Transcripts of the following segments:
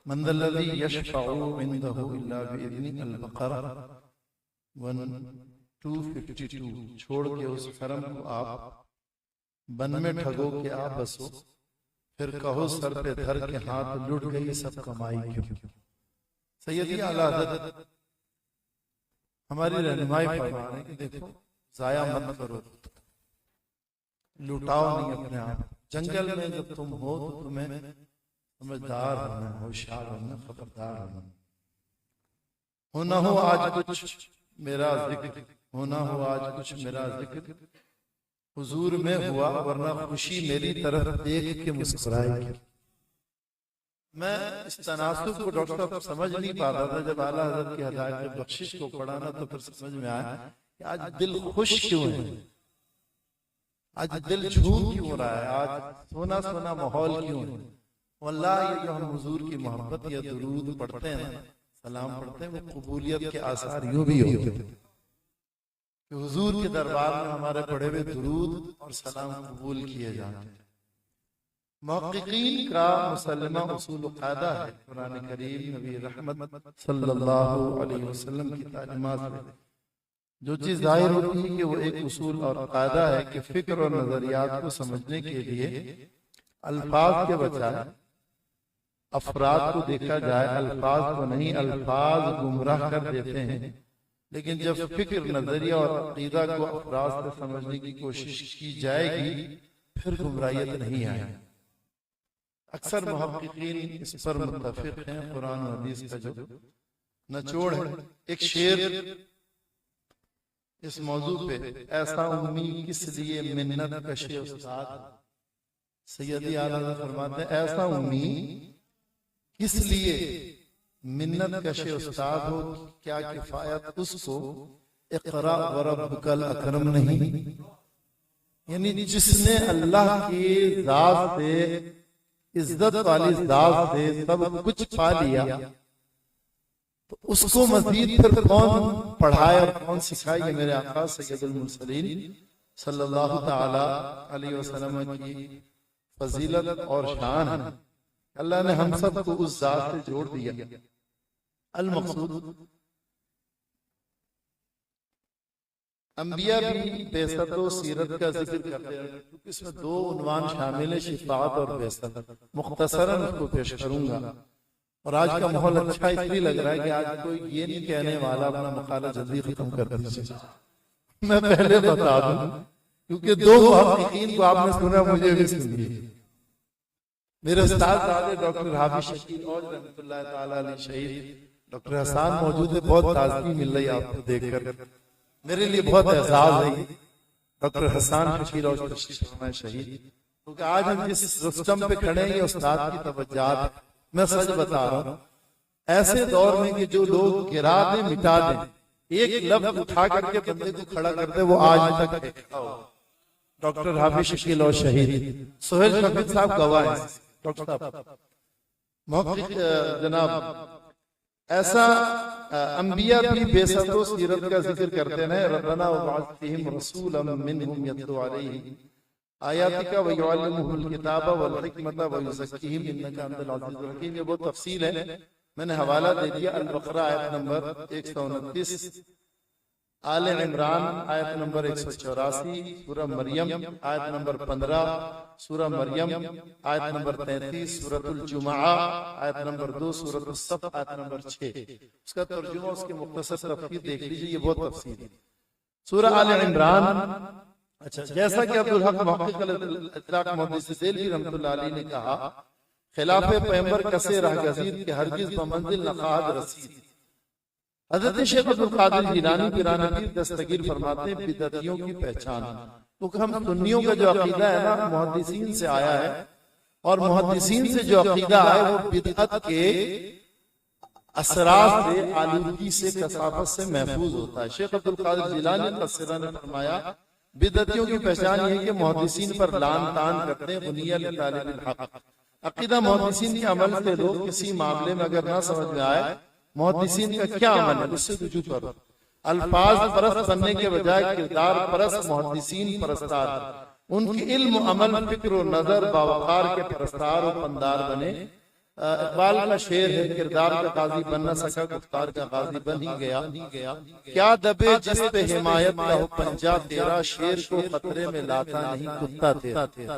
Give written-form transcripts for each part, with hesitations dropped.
من ذا الذی یشفع عنده الا باذنہ، البقرہ 252۔ چھوڑ کے اس کرم کو آپ بن میں ٹھگو کہ آپ بسو، پھر کہو سر پہ دھر کے ہاتھ لٹ گئی سب کمائی کیوں۔ سیدی اعلیٰ حضرت ہماری رہنمائی فرما رہے ہیں کہ دیکھو ضائع مت کرو، لٹاؤ نہیں اپنے آپ۔ جنگل میں جب تم ہو تو تمہیں سمجھدار ہونا، ہوشیار ہونا، خبردار ہونا۔ ہو آج کچھ میرا ذکر، ہونا ہو آج کچھ میرا ذکر حضور میں ہوا، ورنہ خوشی میری طرف دیکھ کے مسکرائے گی۔ میں اس تناسب کو ڈاکٹر صاحب سمجھ نہیں پا رہا تھا، جب اعلیٰ حضرت کی ہدایت بخشش کو پڑھا نا تو پھر سمجھ میں آیا کہ آج دل خوش کیوں ہے، آج دل جھوم کیوں رہا ہے، آج سونا سونا ماحول کیوں ہے۔ واللہ یہ جو ہم حضور کی محبت یا درود پڑھتے ہیں، سلام پڑھتے ہیں، وہ قبولیت کے آثار یوں بھی ہوتے ہیں کہ حضور کے دربار میں ہمارے پڑھے ہوئے درود اور سلام قبول کیے جاتے ہیں۔ محققین کا مسلمہ اصول و قاعدہ ہے، قرآن کریم نبی رحمت صلی اللہ علیہ وسلم کی تعلیمات میں جو چیز ظاہر ہوتی ہے کہ وہ ایک اصول اور قاعدہ ہے کہ فکر اور نظریات کو سمجھنے کے لیے الفاظ کے بجائے افراد کو دیکھا جائے، الفاظ کو نہیں۔ الفاظ گمراہ کر دیتے ہیں، لیکن جب فکر، نظریہ اور عقیدہ کو افراد سے سمجھنے کی کوشش کی جائے گی پھر گمراہیت نہیں آئے۔ اکثر محققین اس پر متفق ہیں، قرآن و حدیث کا جو نچوڑ ہے۔ ایک شعر اس موضوع پہ، ایسا امی کس لیے منت کشے استاد، سیدی اعلیٰ حضرت فرماتے ہیں ایسا امی کس لیے منت کشے استاد ہو، کیا کفایت اس کو اقرا وربک الاکرم نہیں؟ یعنی جس نے اللہ کی ذات سے، عزت والی ذات سے سب کچھ پا لیا تو اس کو مزید پھر کون پڑھائے اور کون سکھائے؟ یہ میرے آقا سید المرسلین صلی اللہ تعالی علیہ وسلم کی فضیلت اور شان ہے۔ اللہ نے ہم سب کو اس ذات سے جوڑ دیا۔ المقصود، انبیاء بھی بعثت و سیرت کا ذکر کرتے ہیں، کیونکہ اس میں دو عنوان شامل ہیں، شفاعت اور بعثت۔ مختصراً اس کو پیش کروں گا، اور آج کا ماحول اچھا اس لیے لگ رہا ہے کہ آج کوئی یہ نہیں کہنے والا اپنا مقالہ جلدی ختم کر دیجیے۔ میں پہلے بتا دوں کیونکہ دو محققین کو آپ نے سنا، مجھے بھی سنیے۔ میرے استاد ڈاکٹر حافظ شکیل اوج رحمۃ اللہ تعالی علیہ شہید ڈاکٹر حسان موجود ہے، بہت تازگی مل رہی آپ کو دیکھ کر، میرے لیے بہت اعزاز ہے ڈاکٹر حسان شکیل اوج شہید، کیونکہ آج ہم جس رستم پہ کھڑے ہیں یہ استاد کی توجہات۔ میں سچ بتا رہا ہوں، ایسے دور میں کہ جو لوگ گرا دیں مٹا دیں، ایک لفظ اٹھا کر کے بندے کو کھڑا کر دے، وہ آج تک دیکھا ہو۔ ڈاکٹر حافظ شکیل اوج شہید، سہیل شفیق صاحب گواہ ہیں۔ ڈاکٹر صاحب محقق جناب، ایسا انبیاء بھی بعثت و سیرت کا ذکر کرتے ہیں۔ ربنا وبعث فیہم رسولا منہم یتلو علیہم آیاتک ویعلمہم الکتاب والحکمت ویزکیہم انک انت العزیز الحکیم۔ یہ بہت تفصیل ہے، میں نے حوالہ دے دیا، البقرہ آیت نمبر 129، آل عمران آیت نمبر 184، سورہ مریم آیت نمبر 15، سورہ مریم آیت نمبر 33، سورۃ الجمعہ آیت نمبر 2، سورۃ الصف آیت نمبر 6۔ اس کا ترجمہ، اس کی مختصر تفسیر دیکھ لیجئے، یہ بہت تفصیل ہے۔ سورہ آل عمران، اچھا جیسا کہ عبدالحق محقق الاطلاق محدث دہلوی رحمۃ اللہ علیہ نے کہا، خلاف پیغمبر کسے راہ گزیر کہ ہرگز بمنزل نقاد رسید۔ حضرت شیخ عبدالقادر جیلانی پیران پیر دستگیر فرماتے ہیں بدعتیوں کی پہچان، کیونکہ ہم سنیوں کا جو عقیدہ ہے نا محدثین سے آیا ہے، اور محدثین سے جو عقیدہ آیا وہ بدعت کے اثرات سے، آلودگی سے، کثافت سے محفوظ ہوتا ہے۔ شیخ عبدالقادر جیلانی مفسرہ نے فرمایا بدعتیوں کی پہچان یہ ہے کہ محدثین پر لعن طعن کرتے ہیں، غنیہ لطالب الحق۔ عقیدہ محدثین کے عمل سے لوگ کسی معاملے میں اگر نہ سمجھ میں آئے محدثین کا کیا عمل ہے اس سے رجوع کرو۔ الفاظ پرست بننے کے بجائے کردار پرست محدثین پرستار، ان کی علم و عمل، فکر و نظر باوقار کے پرستار و پندار بنے۔ اقبال کا شعر ہے، کردار کا قاضی بن نہ سکا گفتار کا قاضی بن ہی گیا، کیا دبے جس پہ حمایت کا ہو پنجہ تیرا، شیر کو خطرے میں لاتا نہیں کتا تیرا۔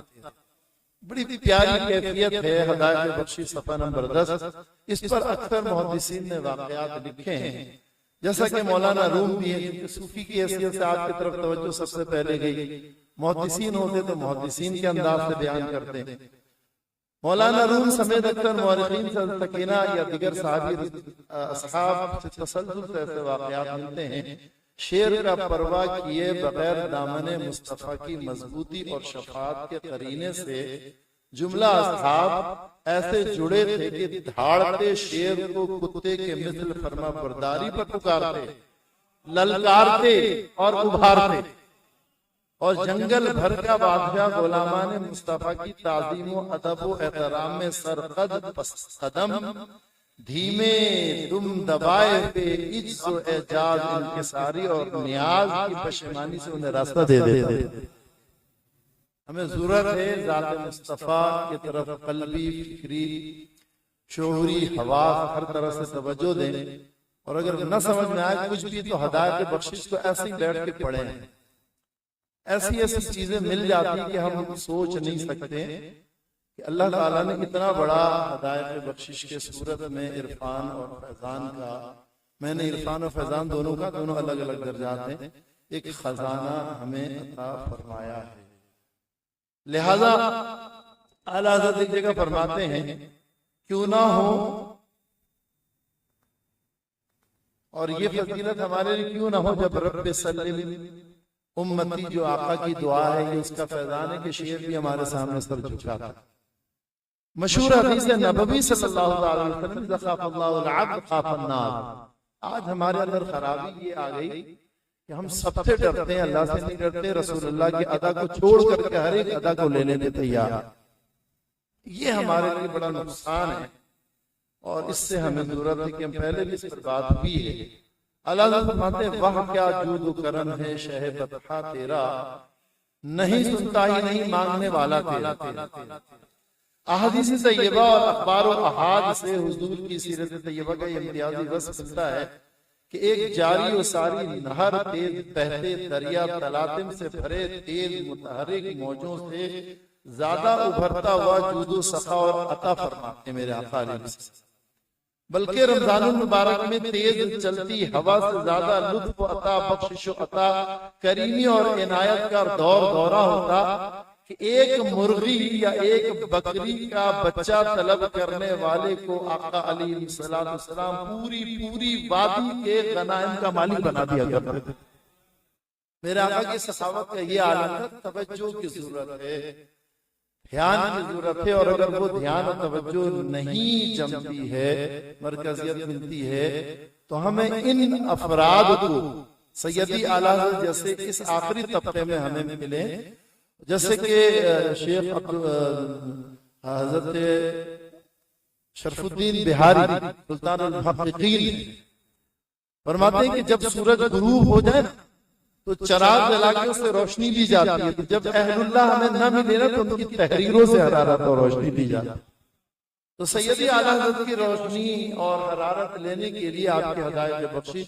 بڑی پیاری کیفیت ہے ہدایت بخشی صفحہ نمبر 10۔ اس پر اکثر محدثین نے واقعات لکھے ہیں، جیسا کہ مولانا روم بھی ہے، کیونکہ صوفی کی حیثیت سے آپ کی طرف توجہ سب سے پہلے گئی۔ محدثین ہوتے تو محدثین کے انداز سے بیان کرتے ہیں۔ مولانا روم سمیت اکثر مورخین سے سکینہ یا دیگر صحابی اصحاب سے تسلسل سے ایسے واقعات ملتے ہیں۔ شعر کا پرواہ کیے بغیر دامن مصطفیٰ کی مضبوطی اور شفاعت کے قرینے سے جملہ اصحاب ایسے جڑے تھے کہ دھاڑتے شیر کو کتے کے مثل فرما برداری پر پکارتے، للکارتے اور ابھارتے، اور جنگل بھر کا بادشاہ غلامان مصطفیٰ کی تعظیم و ادب و احترام میں سرقد پس قدم، دھیمے دم دبائے پہ عجز و اعجاز انکساری اور نیاز کی پشیمانی سے انہیں راستہ دے دیتے۔ ہمیں ضرورت ہے ذات مصطفیٰ کی طرف قلبی، فکری، شعوری، حواس ہر طرح سے توجہ دیں، اور اگر نہ سمجھ میں آئے کچھ بھی تو ہدایت بخشش کو ایسے ہی بیٹھ کے پڑھیں۔ ایسی ایسی چیزیں مل جاتی کہ ہم سوچ نہیں سکتے کہ اللہ تعالیٰ نے اتنا بڑا ہدایت بخشش کے صورت میں عرفان اور فیضان کا، میں نے عرفان اور فیضان دونوں کا، دونوں الگ الگ درجات ہیں، ایک خزانہ ہمیں عطا فرمایا ہے۔ لہذا اعلیٰ حضرت ایک جگہ فرماتے ہیں، کیوں نہ ہو، اور یہ فضیلت ہمارے لیے کیوں نہ ہو جب رب سلم امتی جو آقا کی دعا ہے، یہ اس کا فیضان ہے کہ شعر بھی ہمارے سامنے سر جھکا تھا۔ مشہور حدیث نبوی صلی اللہ علیہ وسلم، ذخاف اللہ العبد خاف النار۔ آج ہمارے اندر خرابی یہ آ گئی کہ ہم سب سے ڈرتے ہیں، اللہ سے نہیں ڈرتے، رسول اللہ کی ادا کو چھوڑ کر کے ہر ایک ادا کو لینے کے تیار۔ یہ ہمارے لیے بڑا نقصان ہے، اور اس سے ہمیں ضرورت ہے کہ ہم پہلے بھی اس پر بات ہوئی ہے۔ اللہ فرماتے ہیں، وہ کیا جود و کرم ہے شہ بطحا تیرا، نہیں سنتا ہی نہیں مانگنے والا تیرا۔ احادیث طیبہ اور اخبار و احاد سے حضور کی سیرت طیبہ کا یہ امتیازی وصف ملتا ہے کہ ایک جاری و ساری نہر، تیز بہتے دریا، تلاطم سے بھرے تیز متحرک موجوں سے زیادہ ابھرتا ہوا جود و سخا اور عطا فرماتے میرے آقا علیہ السلام۔ بلکہ رمضان المبارک میں تیز چلتی ہوا سے زیادہ لطف و عطا، بخشش و عطا، کریمی اور عنایت کا دور دورہ ہوتا کہ ایک مرغی یا ایک بکری کا بچہ طلب کرنے والے کو آقا علیہ السلام پوری وادی کے غنائم کا مالک بنا دیا کرتے تھے۔ میرے آقا کی سخاوت کا یہ عالم ہے، توجہ کی ضرورت ہے، دھیان کی ضرورت ہے، اور اگر وہ دھیان اور توجہ نہیں جمتی ہے، مرکزیت ملتی ہے، تو ہمیں ان افراد کو سیدی اعلیٰ جیسے اس آخری طبقے میں ہمیں ملے، جیسے کہ شیخ حضرت شرف الدین بہاری سلطان المحققین فرماتے ہیں کہ جب سورج غروب ہو جائے تو چراغ جلا کے اس سے روشنی لی جاتی ہے، تو جب اہل اللہ ہمیں نہ ملے نا تو ان کی تحریروں سے حرارت اور روشنی لی جاتی ہے۔ تو سیدی اعلیٰ حضرت کی روشنی اور حرارت لینے کے لیے آپ کی ہدایت بخشی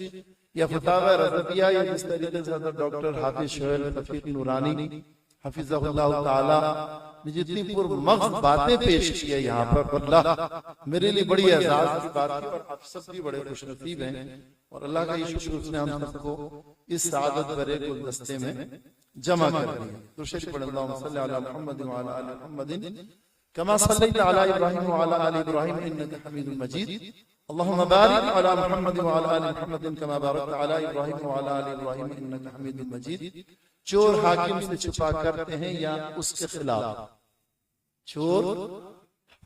یا فتاوی رضویہ، یا جس طریقے سے حضرت ڈاکٹر حافظ شعیب رفیق نورانی حفظہ اللہ تعالی نے جتنی پر مغز باتیں پیش کی ہے یہاں پر، اللہ میرے لیے بڑی اعزاز کی بات ہے، اور آپ سب بھی بڑے خوش نصیب ہیں، اور اللہ کا یہ شکر اس نے ہم سب کو اس سعادت بھرے گلدستے میں جمع کر دیا۔ تو شریف پڑھ اللہم صلی علی محمد وعلی آل محمد کما صلیت علی ابراہیم وعلی آل ابراہیم انک حمید مجید، اللہم بارک علی محمد وعلی آل محمد کما بارکت علی ابراہیم وعلی آل ابراہیم انک حمید مجید۔ چور حاکم سے چھپا کرتے ہیں یا اس کے خلاف، چور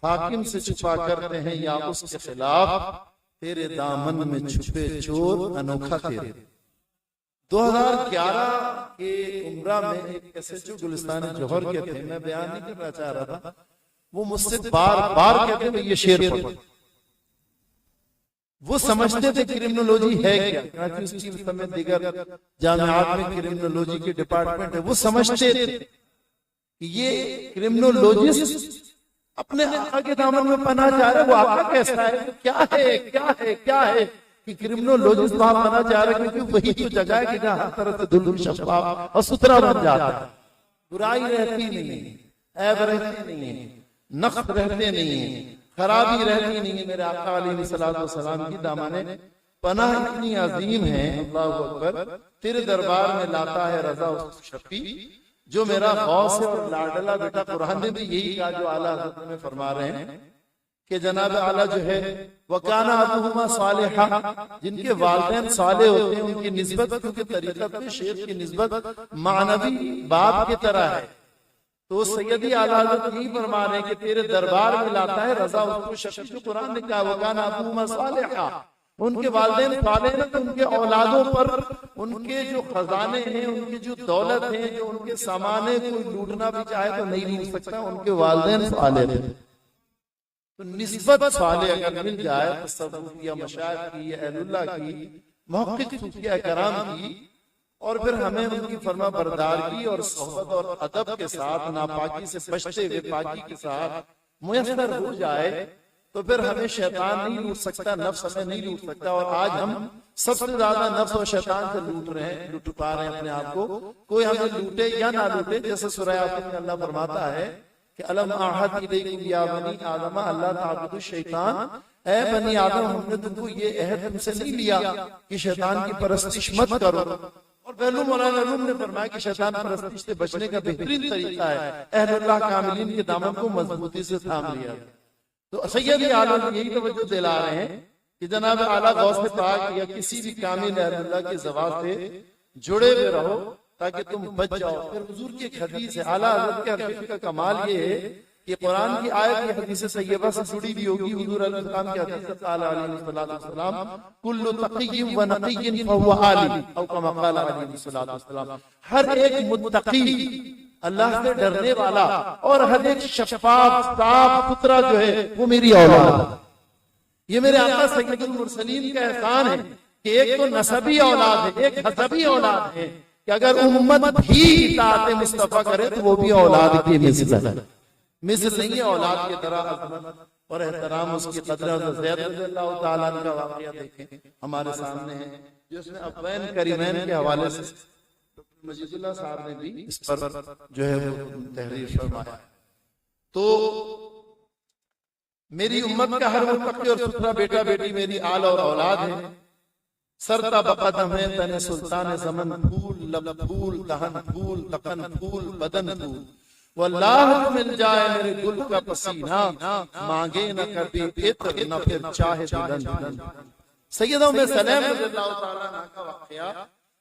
حاکم سے چھپا کرتے ہیں یا اس کے خلاف، تیرے دامن میں چھپے چور انوکھا تیرے۔ 2011 کے عمرہ میں ایک ایسے جو گلستان جوہر کے تھے، میں بیان نہیں کرنا چاہ رہا تھا، وہ مجھ سے بار بار کہتے ہیں یہ شعر پڑھو۔ وہ سمجھتے تھے کرمنالوجی ہے کیا، کراچی یونیورسٹی سمیت دیگر جامعات میں کرمنالوجی کے ڈپارٹمنٹ ہے، وہ سمجھتے تھے کہ یہ کرمنالوجسٹ اپنے آقا کے دامن میں پناہ چاہ رہے. وہ آقا کیسا ہے, کیا ہے, کیا ہے, کیا ہے کہ کرمنولوجسٹ وہاں پناہ چاہ رہے ہیں, کیونکہ وہی تو جگہ ہے کہ جہاں ہر طرح سے دھل شفاف اور ستھرا بن جاتا ہے. برائی رہتی نہیں ہے, عیب رہتے نہیں ہیں, نقص رہتے نہیں ہیں, خرابی رہتی نہیں ہے. میرے آقا علیہ السلام کی دامن پناہ اتنی عظیم ہے. اللہ اکبر. تیرے دربار میں لاتا ہے رضا اس شفیع جو میرا غوث ہے اور لاڈلا بیٹا. قرآن نے بھی یہی کہا جو اعلیٰ حضرت میں فرما رہے ہیں کہ جناب اعلیٰ جو ہے وَكَانَ أَبُوهُمَا صَالِحًا, جن کے والدین صالح ہوتے ہیں ان کی نسبت, کیونکہ طریقت میں شیخ کی نسبت معنوی باپ کی طرح ہے. تو سیدی اعلیٰ حضرت یہی فرما رہے ہیں کہ تیرے دربار میں لاتا ہے رضا اس کو شفیع جو قرآن نے کہا وَكَانَ أَبُوهُمَا صَالِحًا. ان کے والدین صالح ہیں تو ان کے اولادوں پر ان کے جو خزانے ہیں, ان کی جو دولت ہیں, جو ان کے سامان ہیں, کوئی لوٹنا بھی چاہے تو نہیں لوٹ سکتا. ان کے والدین صالح ہیں. تو نسبت صالح اگر مل جائے تصوف یا مشائخ کی یا اہل اللہ کی, محقق صوفیاء کرام کی, اور پھر ہمیں ان کی فرما برداری اور صحبت اور ادب کے ساتھ ناپاکی سے بچتے ہوئے پاکی کے ساتھ میسر ہو جائے, تو پھر ہمیں شیطان نہیں لوٹ سکتا, نفس ہمیں نہیں لوٹ سکتا. اور آج ہم سب سے زیادہ نفس اور شیطان سے لوٹ پا رہے ہیں اپنے آپ کو. کوئی ہمیں لوٹے یا نہ لوٹے, جیسے سورہ یاسین میں اللہ فرماتا ہے کہ الم اعہد الیکم یا بنی آدم اللہ تعبدوا الشیطان, اے بنی آدم ہم نے تم کو یہ عہد تم سے نہیں لیا کہ شیطان کی پرستش مت کرو. اور پہلو مولانا روم نے فرمایا کہ شیطان پرستش سے بچنے کا بہترین طریقہ ہے اہل اللہ کاملین کے دامن کو مضبوطی سے تھام لیا. تو سیدی اعلیٰ یہی توجہ دلا رہے ہیں کہ جناب اعلیٰ غوث پاک یا کسی بھی کامل اہل اللہ کے زوال سے جڑے ہوئے رہو تاکہ تم بچ جاؤ. پھر حضور کی ایک حدیث ہے, اعلیٰ حضرت کے حدیث کا کمال یہ ہے کہ قرآن کی آیت کی حدیث طیبہ سے جڑی بھی ہوگی. حضور علیہ السلام کی حدیث علیہ السلام کل تقی و نقی فہو عالی او کما قال علیہ السلام, ہر ایک متقی اللہ سے ڈرنے والا اور ہر ایک شفاف صاف ستھرا جو ہے وہ میری اولاد. یہ میرے آقا سید المرسلین کا احسان ہے کہ ایک تو نسبی اولاد ہے, ایک حسبی اولاد ہے, کہ اگر امت بھی اطاعت مصطفیٰ کرے تو وہ بھی اولاد کی مثل ہے. مثل نہیں ہے اولاد کی طرح عظمت اور احترام اس کی قدر. حضرت زید رضی اللہ تعالیٰ عنہ کا واقعہ دیکھیں ہمارے سامنے ہے, جو اس میں ابوین کریمین کے حوالے سے مجید اللہ صاحب نے بھی اس پر جو ہے تحریر فرمایا. تو میری امت کا ہر متقی اور ستھرا بیٹا بیٹی میری آل اور اولاد ہے. سرتا بقدم ہے تن سلطان زمن پھول, لب پھول, دہن پھول, تقن پھول, بدن پھول. واللہ جو مل جائے میرے گل کا پسینہ, مانگے نہ کبھی عطر نہ پھر چاہے بلند. سیدہ ام سلیم رضی اللہ تعالیٰ عنہ کا واقعہ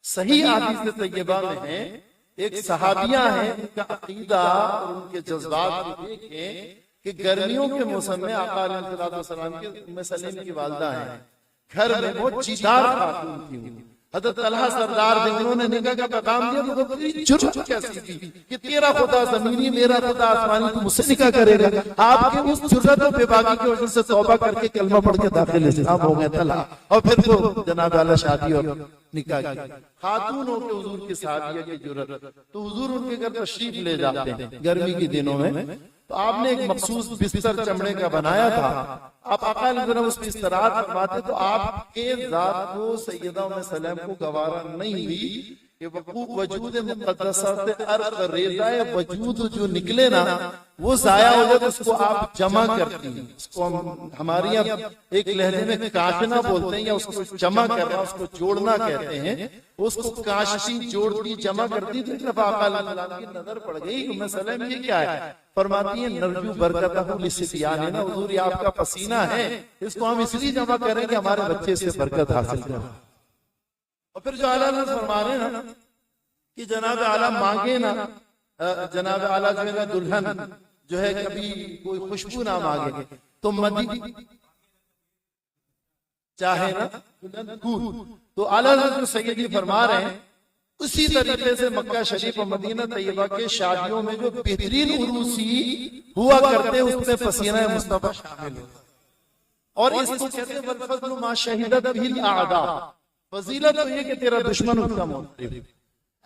صحیح حدیث طیبہ میں ہے. ایک صحابیہ ہیں, ان کا عقیدہ اور ان کے جذبات کو دیکھیں کہ گرمیوں کے موسم میں آقا علیہ السلام کے ام سلیم کی والدہ ہیں, گھر میں وہ چیدار خاتون تھی. حضرت طلحہ سردار تھے, انہوں نے نکاح کا پیغام دیا تو بڑی جرأت کیسی تھی کہ تیرا خدا زمینی میرا خدا آسمانی, تو مجھ سے نکاح کرے گا. آپ کے اس جرأت و بے باکی کی وجہ سے توبہ کر کے کلمہ پڑھ کے داخل اسلام ہو گئے طلحہ, اور پھر وہ جناب اعلیٰ شادی اور نکاح کی. خاتون ہو کے حضور کی صحابیہ کی جرأت, تو حضور ان کے گھر تشریف لے جاتے ہیں گرمی کے دنوں میں. تو آپ نے ایک مخصوص بستر چمڑے کا بنایا تھا, آپ آقا علیہ السلام اس پہ استراحت فرماتے, تو آپ کے ذات کو سیدہ ام سلیم کو گوارا نہیں ہوئی کہ وجود مقدسہ سے ارق ریزہ وجود جو نکلے نا وہ ضائع ہو جائے, تو اس کو آپ جمع کرتی ہیں. اس کو ہماری ایک لہجے میں کاشنا بولتے ہیں, یا اس کو جمع کرنا, اس کو جوڑنا کہتے ہیں. اس کو کاشتی جوڑتی جمع کرتی. تو ایک دفعہ آقا علیہ السلام کی نظر پڑ گئی, ام سلیم یہ کیا ہے؟ فرماتی ہیں نرجو برکتہ لسفیاننا, حضور یہ آپ کا پسینہ ہے, اس کو ہم اس لیے جمع کریں کہ ہمارے بچے سے برکت حاصل کریں. اور پھر جو اعلیٰ نے فرما رہے ہیں کہ جناب اعلیٰ مانگے نا, جناب اعلیٰ جو ہے نا دلہن جو ہے کبھی کوئی خوشبو نہ مانگے تو مدی چاہے نا دلہن پھول. تو اعلیٰ جو سیدی فرما رہے ہیں اسی طریقے سے مکہ شریف اور مدینہ طیبہ کے شادیوں میں جو بہترین عروسی ہوا کرتے اس میں پسینہ مصطفیٰ شامل ہوتا. اور اس کو کہتے ہیں والفضل ما شہدت به الاعداء, فضیلت تو یہ کہ تیرا دشمن اس کا معترف.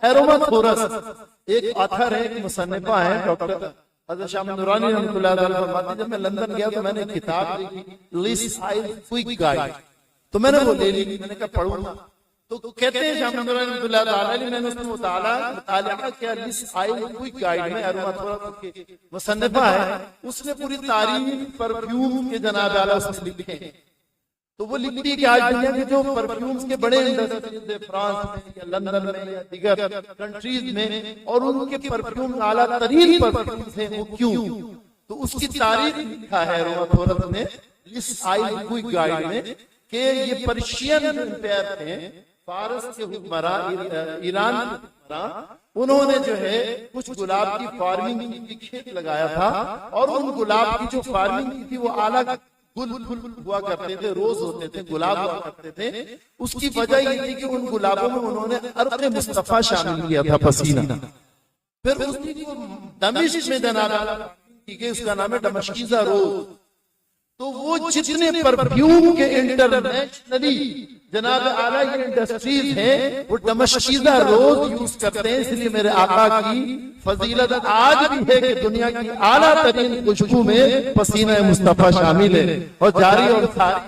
حیرومت خورس ایک آتھر ہے, ایک مصنفہ ہے ڈاکٹر حضرت شاہ نورانی رحمۃ اللہ تعالیٰ فرماتے ہیں جب میں لندن گیا تو میں نے کتاب دیکھی لیسٹ آئی کوئک گائیڈ، تو میں نے وہ لے لی، میں نے کہا پڑھوں گا، تو کہتے ہیں شاہ نورانی رحمۃ اللہ تعالیٰ میں نے اس میں مطالعہ کیا لیسٹ آئی کوئک گائیڈ میں، ارما تھورا کے مصنفہ ہے، اس نے پوری تاریخ پرفیوم کے جناب اعلیٰ اس میں لکھے ہیں، تو وہ لکھتی ہے کہ آج دنیا کے جو پرفیومز کے بڑے انڈسٹریز ہیں فرانس میں یا لندن میں یا دیگر کنٹریز میں، اور ان کے پرفیوم اعلیٰ ترین پرفیومز ہیں، وہ کیوں؟ تو اس کی تاریخ لکھا ہے روما تھورس نے لیسٹ آئی کوئک گائیڈ میں کہ یہ پرشین امپائر تھے، فارس کے حکمراں، ایران کے حکمراں، انہوں نے جو ہے کچھ گلاب کی فارمنگ کی کھیت لگایا تھا، اور ان گلاب کی جو فارمنگ کی تھی وہ اعلیٰ گل ہوا کرتے تھے، روز ہوتے تھے، گلاب ہوا کرتے تھے، اس کی وجہ یہ تھی کہ ان گلابوں میں انہوں نے عرق مصطفیٰ شامل کیا تھا، پسینہ، پھر اس کی دمشق میں جناب کی گئی، اس کا نام ہے دمشقیزہ روز، تو وہ جتنے پرفیوم کے انٹرنیشنلی جناب اعلیٰ یہ انڈسٹریز ہیں وہ دمشقیزہ روز یوز کرتے ہیں، اس لیے میرے آقا کی فضیلت آج بھی ہے کہ دنیا کی اعلیٰ ترین خوشبو میں پسینہ مصطفیٰ شامل ہے، اور جاری اور ساری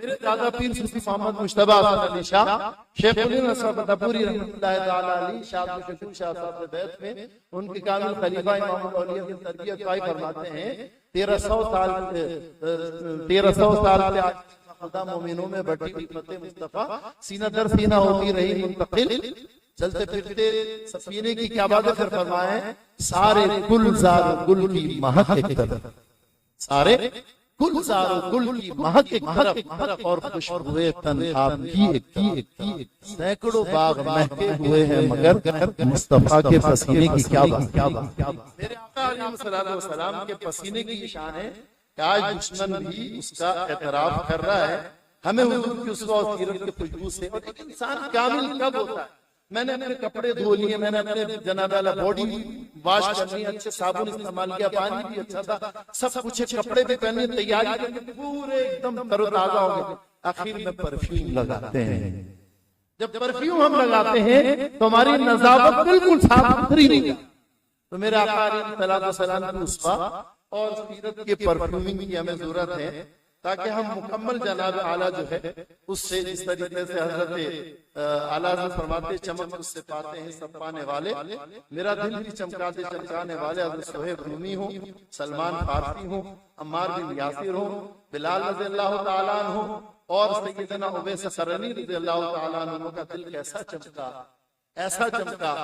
میرے دادا پیر صوفی محمد مجتبیٰ حسن علی شاہ شیخ الہند اشرف پوری رحمۃ اللہ تعالیٰ علیہ، شاہ عبد الشکور شاہ صاحب بیت میں ان کے کامل خلیفہ امام الاولیاء کی تربیت پائی، فرماتے ہیں 1300 سال سے خدا مومنوں میں بڑی حکمت مصطفیٰ سینہ در سینہ ہوتی رہی منتقل، چلتے پھرتے سفینے کی کیا بات ہے، پھر فرمائے سارے گلزار گل کی مہک ایک طرف، سارے گلزار گل کی مہک ایک طرف، اور خوشبوئے تن آپ کی سینکڑوں باغ مہکے ہوئے ہیں مگر مصطفیٰ کے پسینے کی کیا بات۔ میرے آقا علیہ الصلوۃ والسلام کے پسینے کی شان ہے کہ آج دشمن بھی اس کا اعتراف کر رہا ہے، ہمیں حضور کی اسوہ و سیرت کے خوشبو سے۔ اور ایک انسان کامل کب ہوتا ہے؟ میں نے اپنے کپڑے دھو لیے، میں نے اپنے جناب اعلیٰ باڈی واش کرنی، اچھے صابن استعمال کیا، پانی بھی اچھا تھا، سب کچھ، کپڑے بھی پہنے، تیاری کرنے، پورے ایک دم تر و تازہ ہو گئے، آخر میں پرفیوم لگاتے ہیں۔ جب پرفیوم ہم لگاتے ہیں تو ہماری نظافت بالکل صاف ستھری نہیں ہے۔ تو میرے آقا علیہ السلام کی اسوہ اور سیرت کے پرفیومنگ کی ہمیں ضرورت ہے، تاکہ ہم مکمل جناب اعلیٰ جو ہے اس سے، جس طریقے سے حضرت اعلیٰ حضرت فرماتے چمک اس سے پاتے ہیں سب پانے والے، میرا دل بھی چمکاتے چمکانے والے حضرت صہیب رومی ہوں، سلمان فارسی ہوں، عمار بن یاسر ہوں، بلال رضی اللہ تعالیٰ عنہ، اور سیدنا اویس قرنی رضی اللہ تعالیٰ عنہ کا دل کیسا چمکا، ایسا چمکا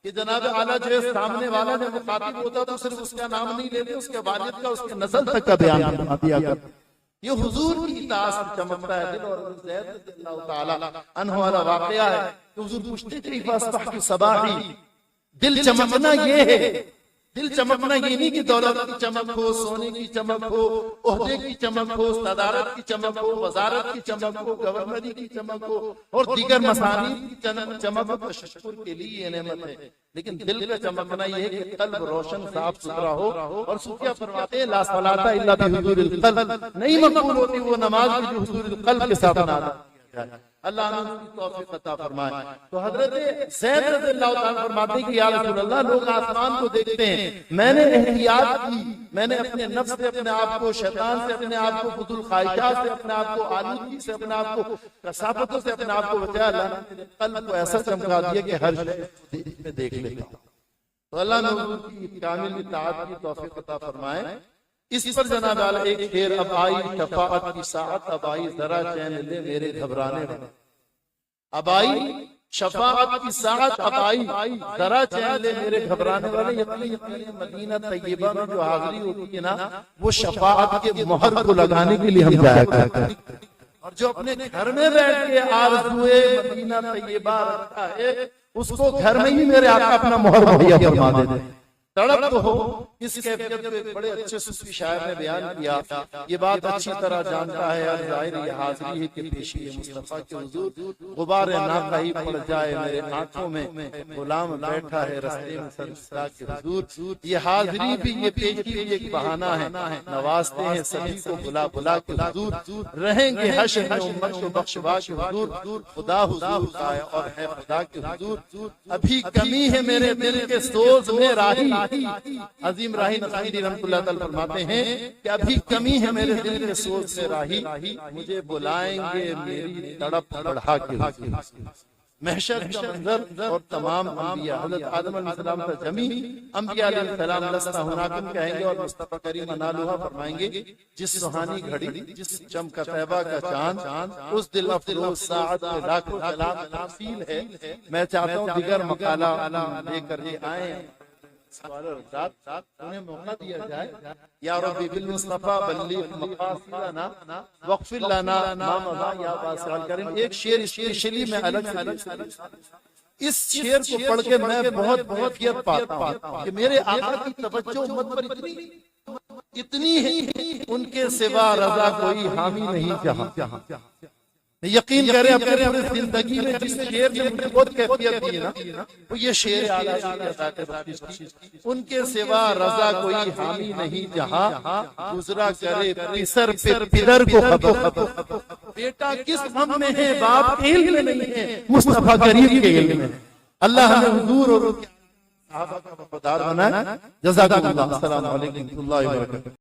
کہ جناب اعلیٰ جو ہے سامنے والا جب مخاطب ہوتا تو صرف اس کا نام نہیں لیتے، اس کے والد کا، اس کے نسل تک کا بیان فرما دیا کرتے۔ یہ حضور کی اطاعت سے چمکتا ہے دل۔ اور زید رضی اللہ تعالیٰ عنہ والا واقعہ ہے کہ حضور پوچھتے کیف اصبحت صباحی، دل چمکنا یہ ہے، دل چمکنا یہ نہیں کہ دولت کی چمک ہو، سونے کی چمک ہو، عہدے کی چمک ہو، صدارت کی چمک ہو، وزارت کی چمک ہو، گورنری کی چمک ہو، اور دیگر مسانید کی چمک ہو، تشکر کے لیے یہ نعمت ہے، لیکن دل کا چمکنا یہ ہے کہ قلب روشن صاف ستھرا ہو۔ اور صوفیہ فرماتے ہیں لا صلاۃ الا بحضور القلب، نہیں مقبول ہوتی وہ نماز جو حضور القلب کے ساتھ ادا کی جائے۔ اللہ عنہ کی توفیق عطا فرمائے۔ تو حضرت زید رضی اللہ تعالیٰ فرماتے ہیں کہ یا رسول اللہ، لوگ آسمان کو دیکھتے ہیں، میں نے احتیاط کی، میں نے اپنے نفس سے اپنے آپ کو، شیطان سے اپنے آپ کو، فضول خواہشات سے اپنے آپ کو، آلودگی سے اپنے آپ کو، کثافتوں سے اپنے آپ کو بچایا۔ اللہ نے میرے قلب کو ایسا چمکا دیا کہ ہر شے میں دیکھ لیتا ہوں۔ تو اللہ نے حضور کی کامل اطاعت کی توفیق عطا فرمائے۔ اس پر جناب اعلیٰ ایک شعر، اب آئی شفاعت کی ساعت، اب آئی ذرا چین لے میرے گھبرانے والے، اب آئی شفاعت کی ساعت، اب آئی ذرا چین لے میرے گھبرانے والے۔ یقین مدینہ طیبہ میں جو حاضری ہوتی ہے نا، وہ شفاعت کے مہر کو لگانے کے لیے ہم جایا کرتے ہیں، اور جو اپنے گھر میں بیٹھ کے آرزوئے مدینہ طیبہ رکھا ہے، اس کو گھر میں ہی میرے آقا اپنا مہر مہیا فرما دیتے ہیں۔ تڑپ تو ہو اس کیفیت کو ایک بڑے اچھے صوفی شاعر نے بیان کیا، یہ بات اچھی طرح جانتا ہے اور ظاہر یہ حاضری ہے کہ پیشی مصطفیٰ کے حضور، غبار ناقہی پڑ جائے میرے آنکھوں میں، غلام بیٹھا ہے رستے میں سرسرا کے حضور۔ یہ حاضری بھی، یہ پیشی بھی ایک بہانہ ہے، نوازتے ہیں سبھی کو بلا بلا کے حضور، رہیں گے حشر میں امت کو بخشوا کے حضور، خدا حضور کا ہے اور ہے خدا کے حضور۔ ابھی کمی ہے میرے دل کے سوز میں راہی، عظیم عظیم راہی نقشبندی رحمۃ اللہ تعالی فرماتے ہیں کہ ابھی کمی ہے میرے دل کے سوچ سے راہی، مجھے بلائیں گے میری تڑپ بڑھا کے محشر کا منظر اور تمام انبیاء حضرت آدم علیہ السلام کا جمی انبیاء علیہ السلام لسنا ہناکم کہیں گے اور مصطفیٰ کریم نالوہا فرمائیں گے جس سہانی گھڑی جس چمکا طیبہ کا چاند اس دل افروز ساعت میں لاکھوں کلام تفصیل ہے، میں چاہتا ہوں دیگر مقالہ لے کر یہ آئیں انہیں موقع دیا جائے، یا ربی بالمصطفیٰ بلغ مقاصدنا واغفر لنا ما مضى یا واسع الکریم۔ ایک شعر اسپیشلی میں الگ سے اس شعر کو پڑھ کے میں بہت کیفیت پاتا ہوں کہ میرے آقا کی توجہ امت پر اتنی ہے، ان کے سوا رضا کوئی حامی نہیں جہاں۔ یقین کریں اپنے زندگی میں جس شعر نے مجھے بہت کیفیت دی نا وہ یہ شعر اعلیٰ ان کے سوا رضا کوئی حامی نہیں جہاں، گزرا کرے پسر پہ پدر کو خطو، بیٹا کس غم میں ہے باپ کے علم میں نہیں ہے، مصطفیٰ کریم کے علم میں۔ اللہ ہمیں حضور اور صحابہ کا وفادار بنائے۔ جزاکم اللہ، السلام علیکم ورحمۃ اللہ وبرکاتہ۔